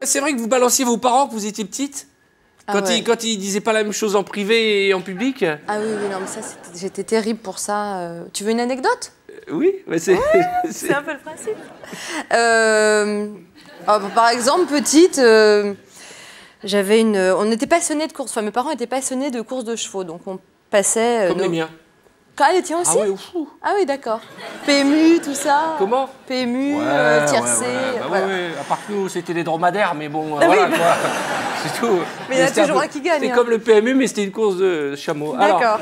C'est vrai que vous balanciez vos parents quand vous étiez petite quand, quand ils disaient pas la même chose en privé et en public? Ah oui, oui, non, mais ça, j'étais terrible pour ça. Tu veux une anecdote? Oui, mais c'est... C'est un peu le principe. Par exemple, petite, on était passionnés de courses. Enfin, mes parents étaient passionnés de courses de chevaux, donc on passait... Comme les miens. Ah, les tiens aussi? Ah oui, fou. Ah oui, d'accord. PMU, tout ça. Comment? PMU, tiercé. Voilà. Oui, à part que nous, c'était des dromadaires, mais bon, voilà quoi. C'est tout. Mais il y en a toujours un qui gagne. C'était comme le PMU, mais c'était une course de chameaux. D'accord.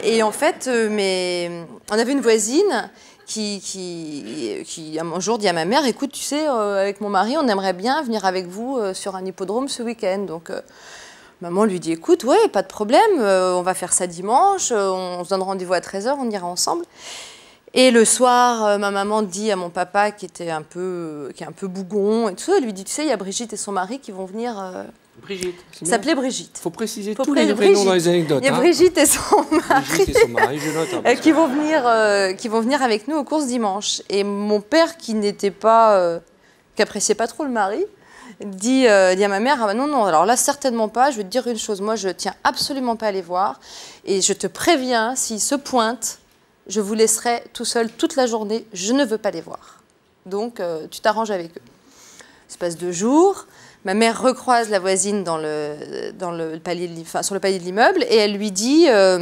Et en fait, on avait une voisine qui un jour dit à ma mère, écoute, tu sais, avec mon mari, on aimerait bien venir avec vous sur un hippodrome ce week-end. Donc, maman lui dit, écoute, ouais, pas de problème, on va faire ça dimanche, on se donne rendez-vous à 13h, on ira ensemble. Et le soir, ma maman dit à mon papa, qui est un peu bougon et tout ça, elle lui dit, tu sais, il y a Brigitte et son mari qui vont venir... Brigitte. Ça s'appelait Brigitte. Il faut préciser tous les vrais noms dans les anecdotes. Il y a Brigitte et son mari, je note, qui vont venir avec nous aux courses dimanche. Et mon père, qui appréciait pas trop le mari, dit à ma mère, ah bah non, alors là, certainement pas, je vais te dire une chose, moi, je tiens absolument pas à les voir, et je te préviens, s'ils se pointent, je vous laisserai tout seul toute la journée, je ne veux pas les voir. Donc, tu t'arranges avec eux. Il se passe 2 jours, ma mère recroise la voisine sur le palier de l'immeuble, et elle lui dit, à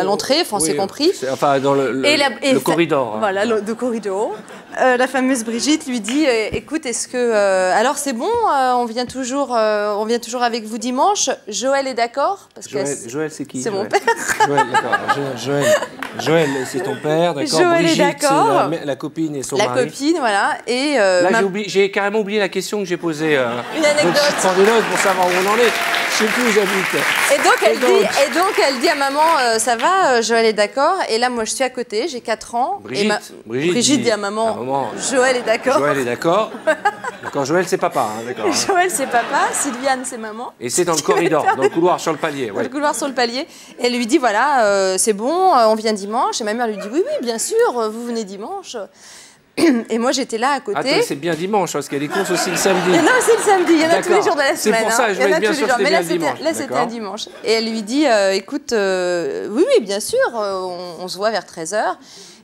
l'entrée, on s'est compris. Enfin, dans le corridor. Voilà, le corridor. La fameuse Brigitte lui dit, écoute, est-ce que... alors c'est bon, on vient toujours avec vous dimanche. Joël est d'accord? Joël, c'est qui? C'est mon père. Joël, d'accord. Joël, c'est ton père, d'accord. Joël Brigitte, est d'accord. la copine et son mari. La copine, voilà. Et là, j'ai carrément oublié la question que j'ai posée. Une anecdote. Donc, je prends des notes pour savoir où on en est. Je sais plus où j'habite. Et donc, elle dit à maman, ça va, Joël est d'accord. Et là, moi, je suis à côté, j'ai 4 ans. Brigitte dit à maman, Joël est d'accord. Joël est d'accord. D'accord, Joël, c'est papa, hein, d'accord. Joël, c'est papa. Sylviane, c'est maman. Et c'est dans le corridor, dans le couloir sur le palier. Dans le couloir sur le palier. Et elle lui dit, voilà, c'est bon, on vient dimanche. Et ma mère lui dit, oui, bien sûr, vous venez dimanche. Et moi, j'étais là à côté. Attends, c'est bien dimanche, parce qu'il y a des courses aussi le samedi. Non, c'est le samedi, il y en a tous les jours de la semaine. C'est pour ça, je vais bien sûr que c'était bien dimanche. Là, c'était un dimanche. Et elle lui dit, écoute, oui, bien sûr, on se voit vers 13h.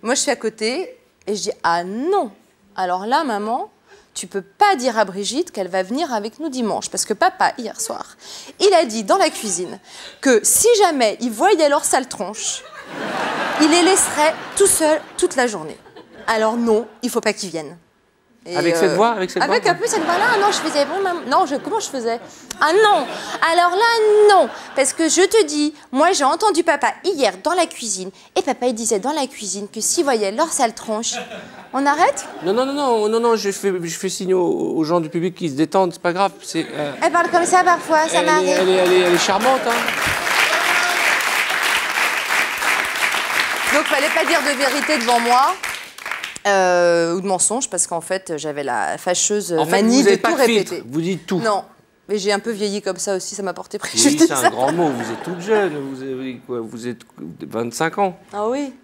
Moi, je suis à côté, et je dis, ah non. Alors là, maman, tu peux pas dire à Brigitte qu'elle va venir avec nous dimanche. Parce que papa, hier soir, il a dit dans la cuisine que si jamais il voyait leur sale tronche, il les laisserait tout seuls toute la journée. Alors non, il faut pas qu'ils viennent. Et avec cette voix, avec un peu cette voix-là. Non, je faisais bon, non, comment je faisais? Ah non. Alors là, non, parce que je te dis, moi j'ai entendu papa hier dans la cuisine, et papa il disait dans la cuisine que s'il voyait leur sale tronche, on arrête? Non, je fais signe aux gens du public qui se détendent, c'est pas grave. Elle parle comme ça parfois, ça m'arrive. Elle est charmante, hein. Donc fallait pas dire de vérité devant moi. Ou de mensonge, parce qu'en fait, j'avais la fâcheuse manie de tout répéter. Vous dites tout. Non, mais j'ai un peu vieilli comme ça aussi, ça m'a porté préjudice. Oui, c'est un grand mot, vous êtes toute jeune, vous avez 25 ans. Ah oui.